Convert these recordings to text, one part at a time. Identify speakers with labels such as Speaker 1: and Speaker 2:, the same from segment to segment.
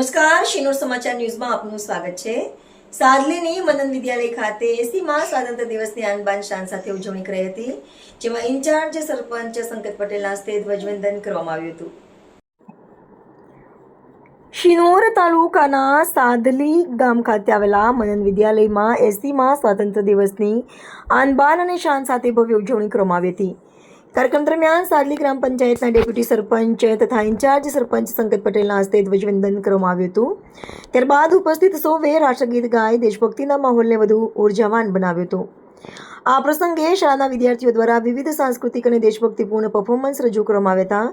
Speaker 1: નમસ્કાર, શિનોર સમાચાર ન્યૂઝમાં આપનું સ્વાગત છે। સાદલીની મનન વિદ્યાલય ખાતે 80મા સ્વાતંત્ર્ય દિવસની આન બાન શાન સાથે ઉજવણી કરાઈ હતી, જેમાં ઇન્ચાર્જ સરપંચ સંકેત પટેલના હસ્તે ધ્વજવંદન કરવામાં આવ્યું હતું। શિનોર તાલુકાના સાદલી ગામ ખાતે આવેલા મનન વિદ્યાલયમાં 80મા સ્વાતંત્ર્ય દિવસની આન બાન અને શાન સાથે ભવ્ય ઉજવણી કરવામાં આવી હતી। કાર્યક્રમ દરમિયાન સાદલી ગ્રામ પંચાયતના ડેપ્યુટી સરપંચ તથા ઇન્ચાર્જ સરપંચ સંકેત પટેલના હસ્તે ધ્વજવંદન કરવામાં આવ્યું હતું। ત્યારબાદ ઉપસ્થિત સૌએ રાષ્ટ્રગીત ગાઈ દેશભક્તિના માહોલને વધુ ઉર્જાવાન બનાવ્યો હતો। આ પ્રસંગે શાળાના વિદ્યાર્થીઓ દ્વારા વિવિધ સાંસ્કૃતિક અને દેશભક્તિપૂર્ણ પરફોર્મન્સ રજૂ કરવામાં આવ્યા હતા,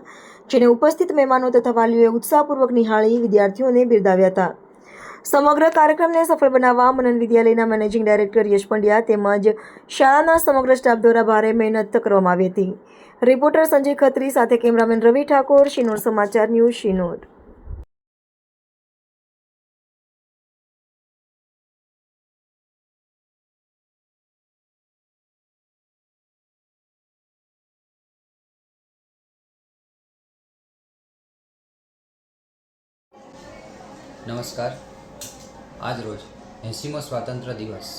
Speaker 1: જેને ઉપસ્થિત મહેમાનો તથા વાલીઓએ ઉત્સાહપૂર્વક નિહાળી વિદ્યાર્થીઓને બિરદાવ્યા હતા। સમગ્ર કાર્યક્રમને સફળ બનાવવા મનન વિદ્યાલયના મેનેજિંગ ડાયરેક્ટર યશ પંડ્યા તેમજ શાળાના સમગ્ર સ્ટાફ દ્વારા ભારે મહેનત કરવામાં આવી હતી। રિપોર્ટર સંજય ખત્રી સાથે કેમેરામેન રવિ ઠાકોર, શિનોર સમાચાર ન્યૂઝ, શિનોર।
Speaker 2: નમસ્કાર। આજ રોજ 80મો સ્વાતંત્ર્ય દિવસ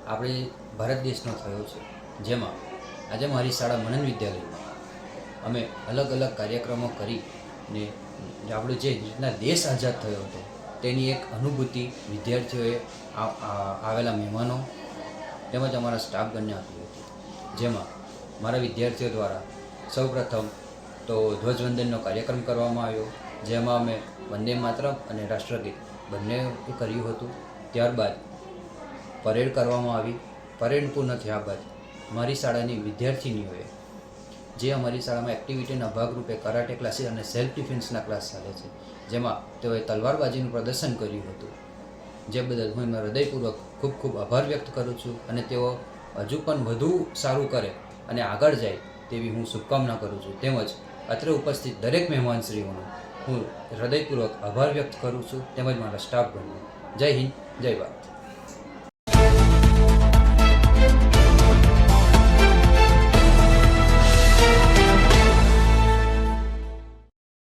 Speaker 2: આપણે ભારત દેશનો થયો છે, જેમાં આજે મારી શાળા મનન વિદ્યાલયમાં અમે અલગ અલગ કાર્યક્રમો કરીને આપણો જે રીતના દેશ આઝાદ થયો હતો તેની એક અનુભૂતિ વિદ્યાર્થીઓએ આવેલા મહેમાનો તેમજ અમારા સ્ટાફગણને આપી હતી, જેમાં મારા વિદ્યાર્થીઓ દ્વારા સૌપ્રથમ તો ધ્વજવંદનનો કાર્યક્રમ કરવામાં આવ્યો, જેમાં અમે વંદે માતરમ અને રાષ્ટ્રગીત બંને કર્યું હતું। ત્યારબાદ પરેડ કરવામાં આવી। પરેડ પૂર્ણ થયા બાદ મારી શાળાની વિદ્યાર્થિનીઓએ જે અમારી શાળામાં એક્ટિવિટીના ભાગરૂપે કરાટે ક્લાસીસ અને સેલ્ફ ડિફેન્સના ક્લાસ ચાલે છે, જેમાં તેઓએ તલવારબાજીનું પ્રદર્શન કર્યું હતું, જે બદલ હું એમનો હૃદયપૂર્વક ખૂબ ખૂબ આભાર વ્યક્ત કરું છું અને તેઓ હજુ પણ વધુ સારું કરે અને આગળ જાય તેવી હું શુભકામના કરું છું। તેમજ અત્રે ઉપસ્થિત દરેક મહેમાનશ્રીઓનો હું હૃદયપૂર્વક આભાર વ્યક્ત કરું છું, તેમજ મારા સ્ટાફગણનો। જય હિન્દ, જય ભારત।